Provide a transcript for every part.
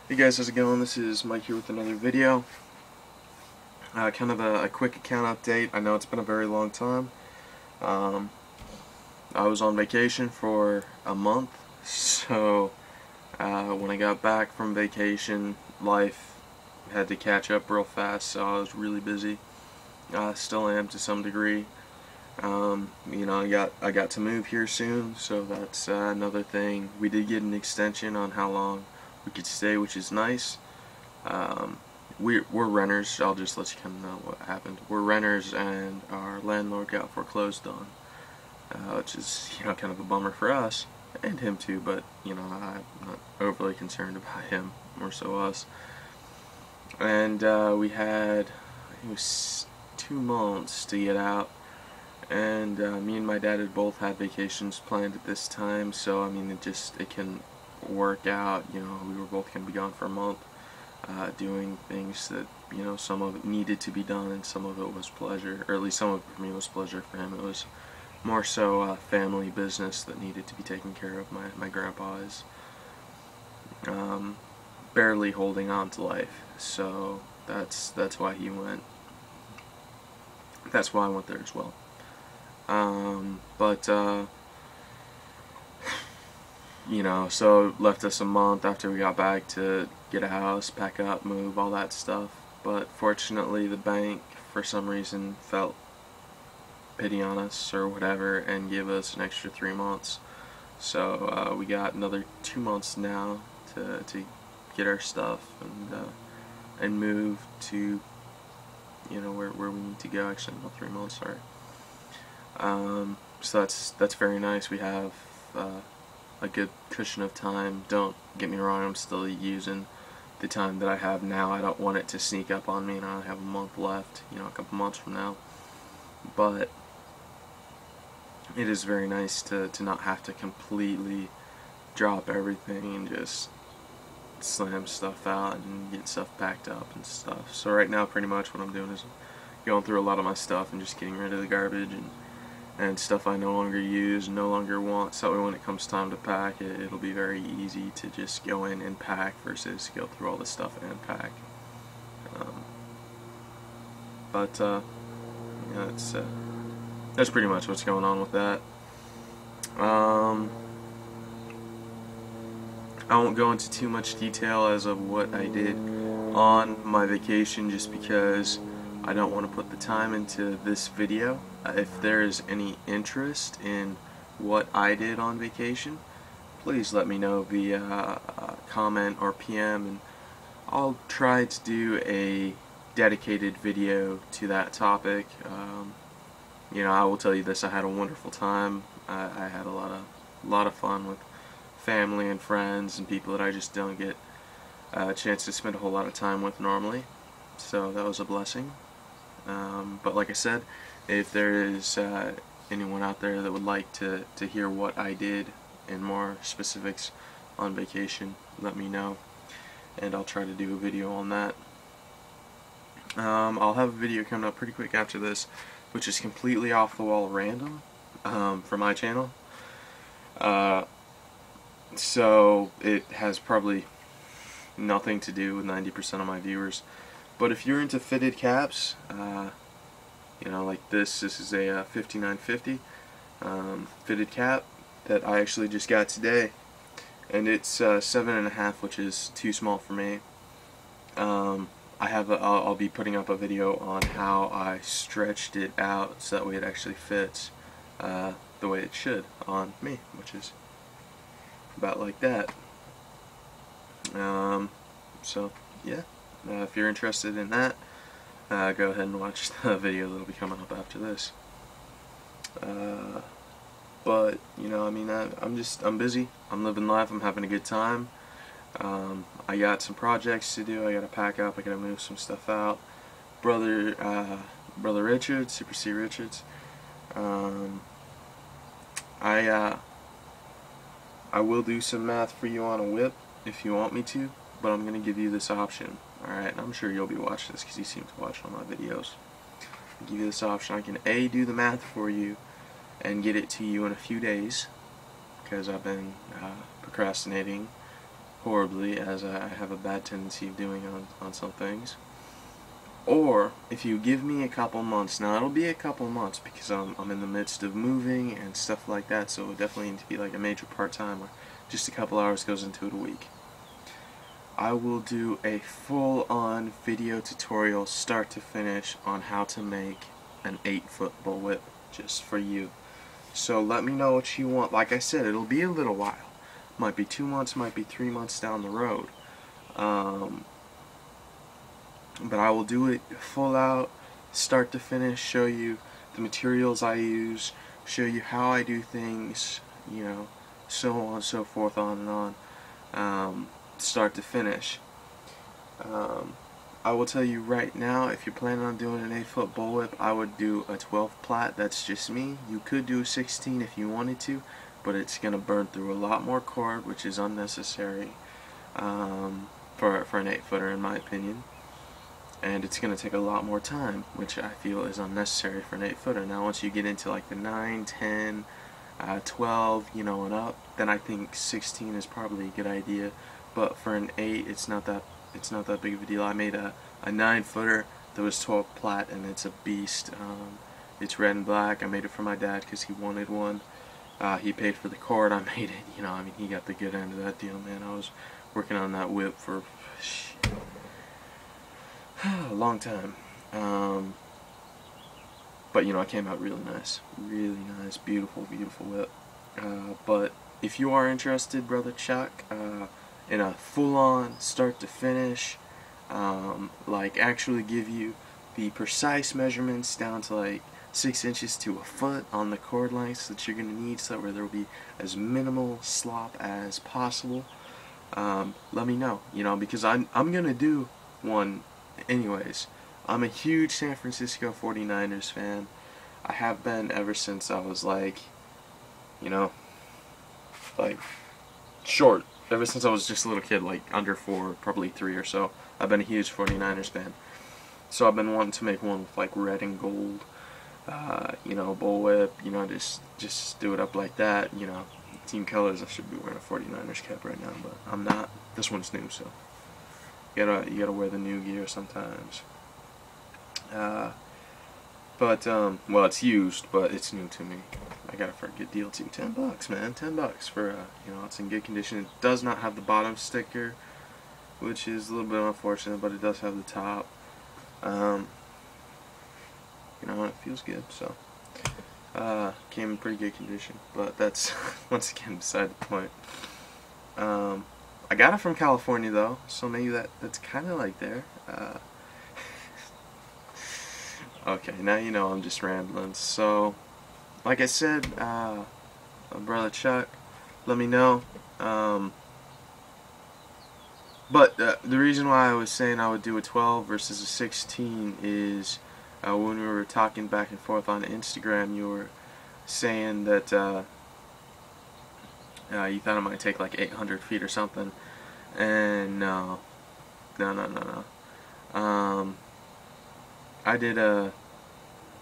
Hey guys, how's it going? This is Mike here with another video. Kind of a quick account update. I know it's been a very long time. Um, I was on vacation for a month, so when I got back from vacation, life had to catch up real fast, so I was really busy. Still am to some degree. I got to move here soon, so that's another thing. We did get an extension on how long we could stay, which is nice. Um, we're renters. I'll just let you kind of know what happened. We're renters, and our landlord got foreclosed on, which is kind of a bummer for us and him too. But I'm not overly concerned about him, more so us. And we had it was 2 months to get out, and me and my dad had both had vacations planned at this time. So I mean, it can work out. We were both gonna be gone for a month. Doing things that some of it needed to be done and some of it was pleasure, or at least some of it for me was pleasure. For him it was more so family business that needed to be taken care of. My grandpa is barely holding on to life, so that's why he went. That's why I went there as well. But so left us a month after we got back to get a house, pack up, move, all that stuff. But fortunately, the bank, for some reason, felt pity on us or whatever and gave us an extra 3 months. So we got another 2 months now to get our stuff and move to where we need to go. Actually, no, 3 months. Sorry. So that's very nice. We have a good cushion of time. Don't get me wrong, I'm still using the time that I have now. I don't want it to sneak up on me and I only have a month left, a couple months from now. But it is very nice to not have to completely drop everything and just slam stuff out and get stuff packed up and stuff. So right now pretty much what I'm doing is going through a lot of my stuff and just getting rid of the garbage and stuff I no longer use, no longer want, so when it comes time to pack, it'll be very easy to just go in and pack versus go through all the stuff and pack. But that's pretty much what's going on with that. I won't go into too much detail as of what I did on my vacation, just because I don't want to put the time into this video. If there is any interest in what I did on vacation, please let me know via comment or PM, and I'll try to do a dedicated video to that topic. I will tell you this: I had a wonderful time. I had a lot of fun with family and friends and people that I just don't get a chance to spend a whole lot of time with normally. So that was a blessing. But like I said, if there is anyone out there that would like to hear what I did in more specifics on vacation, let me know, and I'll try to do a video on that. I'll have a video coming up pretty quick after this, which is completely off the wall random for my channel. So it has probably nothing to do with 90% of my viewers. But if you're into fitted caps, like this is a 5950 fitted cap that I actually just got today, and it's 7.5, which is too small for me. I'll be putting up a video on how I stretched it out so that way it actually fits the way it should on me, which is about like that. So yeah, if you're interested in that, go ahead and watch the video that'll be coming up after this. But I'm busy. I'm living life. I'm having a good time. I got some projects to do. I gotta pack up. I gotta move some stuff out. Brother Richards, Super C Richards. I will do some math for you on a whip if you want me to, but I'm gonna give you this option. Alright, and I'm sure you'll be watching this because you seem to watch all my videos. I'll give you this option. I can A, do the math for you and get it to you in a few days, because I've been procrastinating horribly, as I have a bad tendency of doing on some things. Or if you give me a couple months, now it'll be a couple months because I'm in the midst of moving and stuff like that, so it'll definitely need to be like a major part-time or just a couple hours goes into it a week. I will do a full-on video tutorial start to finish on how to make an 8-foot bullwhip just for you. So let me know what you want. Like I said, it'll be a little while. Might be 2 months, might be 3 months down the road. But I will do it full out, start to finish, show you the materials I use, show you how I do things, you know, so on and so forth, on and on, start to finish. I will tell you right now, if you're planning on doing an 8-foot bullwhip, I would do a 12 plat. That's just me. You could do a 16 if you wanted to, but it's going to burn through a lot more cord, which is unnecessary for an 8-footer in my opinion. And it's going to take a lot more time, which I feel is unnecessary for an 8-footer. Now once you get into like the 9, 10, 12, you know, and up, then I think 16 is probably a good idea. But for an 8, it's not that big of a deal. I made a 9-footer that was 12 plat, and it's a beast. It's red and black. I made it for my dad because he wanted one. He paid for the cord. I made it. You know, I mean, he got the good end of that deal, man. I was working on that whip for a long time. But you know, it came out really nice, beautiful whip. But if you are interested, Brother Chuck, in a full-on start to finish, like actually give you the precise measurements down to like 6 inches to a foot on the cord lengths that you're going to need, so where there will be as minimal slop as possible, let me know, you know, because I'm going to do one anyways. I'm a huge San Francisco 49ers fan. I have been ever since I was like, you know, like short. Ever since I was just a little kid, like under 4, probably 3 or so, I've been a huge 49ers fan. So I've been wanting to make one with like red and gold, you know, bullwhip, you know, just do it up like that, you know. Team colors, I should be wearing a 49ers cap right now, but I'm not. This one's new, so you gotta wear the new gear sometimes. Well, it's used, but it's new to me. I got it for a good deal too. $10, man. $10 for you know, it's in good condition. It does not have the bottom sticker, which is a little bit unfortunate, but it does have the top. You know, it feels good. So, came in pretty good condition, but that's once again beside the point. I got it from California though, so maybe that's kind of like there. Okay, now you know I'm just rambling. So, like I said, Brother Chuck, let me know. But the reason why I was saying I would do a 12 versus a 16 is when we were talking back and forth on Instagram, you were saying that you thought it might take like 800 feet or something, and no. I did a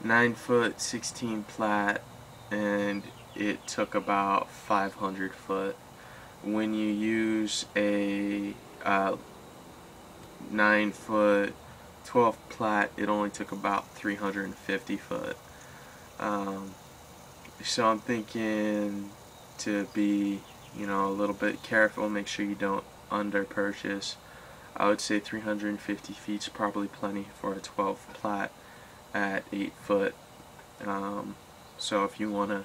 9-foot 16 plat, and it took about 500 foot. When you use a 9-foot 12 plat, it only took about 350 foot. So I'm thinking to be, you know, a little bit careful, make sure you don't under purchase. I would say 350 feet is probably plenty for a 12 plat at 8 foot. So if you want to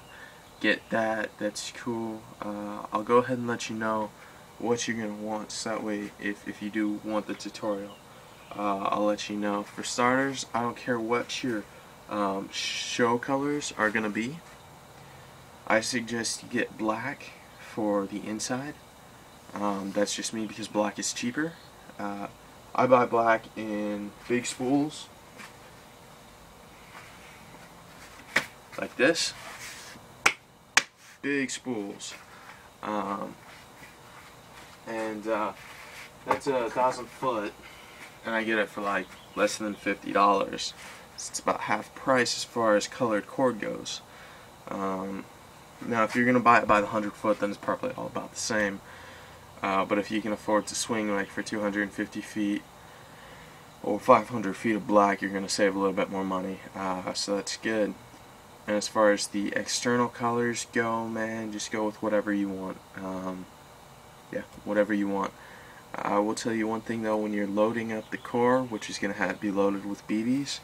get that, that's cool. I'll go ahead and let you know what you're going to want, so that way if you do want the tutorial, I'll let you know. For starters, I don't care what your show colors are going to be. I suggest you get black for the inside. That's just me because black is cheaper. I buy black in big spools like this, big spools, and that's 1,000 foot, and I get it for like less than $50. It's about half price as far as colored cord goes. Now if you're gonna buy it by the 100 foot, then it's probably all about the same. But if you can afford to swing like for 250 feet or 500 feet of black, you're going to save a little bit more money, so that's good. And as far as the external colors go, man, just go with whatever you want. Yeah, whatever you want. I will tell you one thing though, when you're loading up the core, which is going to be loaded with BBs,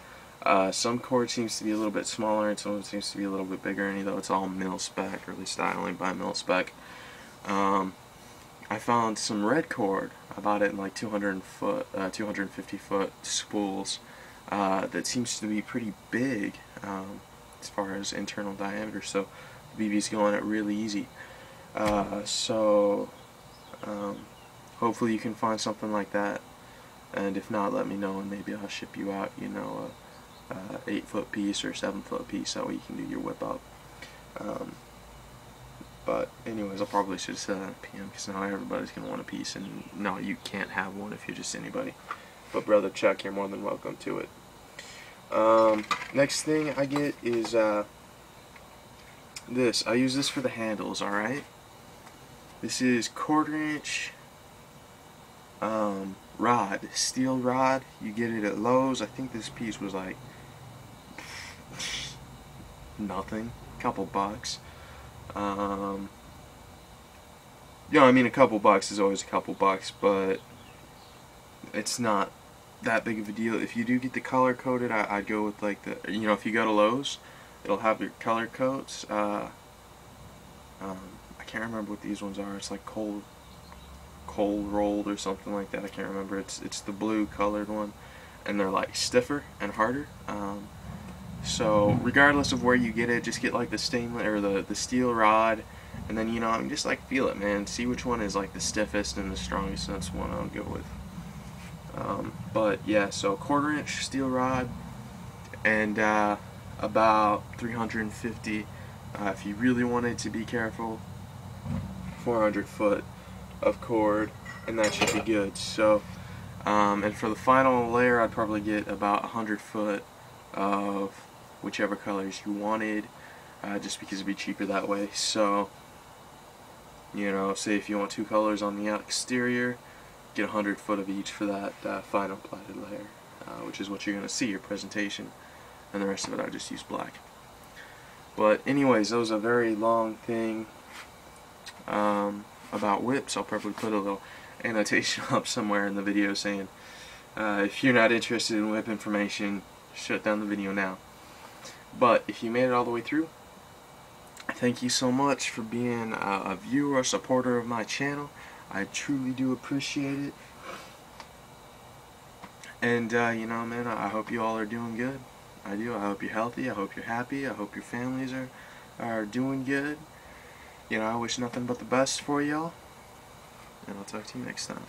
some core seems to be a little bit smaller and some of it seems to be a little bit bigger, and though it's all mil spec, or at least I only buy mil spec. I found some red cord. I bought it in like 250 foot spools that seems to be pretty big as far as internal diameter, so the BBs go on it really easy. Hopefully you can find something like that, and if not, let me know and maybe I'll ship you out, you know, a 8-foot piece or 7-foot piece, that way you can do your whip up. But anyways, I probably should have said that at PM, because now everybody's going to want a piece, and no, you can't have one if you're just anybody. But brother Chuck, you're more than welcome to it. Next thing I get is this. I use this for the handles, alright? This is 1/4 inch rod, steel rod. You get it at Lowe's. I think this piece was like nothing, couple bucks. You know, I mean, a couple bucks is always a couple bucks, but it's not that big of a deal. If you do get the color coded, I'd go with like the, you know, if you go to Lowe's, it'll have your color coats. I can't remember what these ones are. It's like cold rolled or something like that. I can't remember. It's the blue colored one, and they're like stiffer and harder. So regardless of where you get it, just get like the stainless or the steel rod, and then, you know, I mean, just like feel it, man. See which one is like the stiffest and the strongest, and that's one I'll go with. But yeah, so 1/4 inch steel rod, and about 350, if you really wanted to be careful, 400 foot of cord, and that should be good. So and for the final layer, I'd probably get about 100 foot of whichever colors you wanted, just because it'd be cheaper that way. So, you know, say if you want 2 colors on the exterior, get 100 foot of each for that final platted layer, which is what you're going to see, your presentation, and the rest of it I just use black. But anyways, that was a very long thing about whips. I'll probably put a little annotation up somewhere in the video saying, if you're not interested in whip information, shut down the video now. But if you made it all the way through, thank you so much for being a viewer, a supporter of my channel. I truly do appreciate it. And you know, man, I hope you all are doing good. I do. I hope you're healthy. I hope you're happy. I hope your families are doing good. You know, I wish nothing but the best for y'all. And I'll talk to you next time.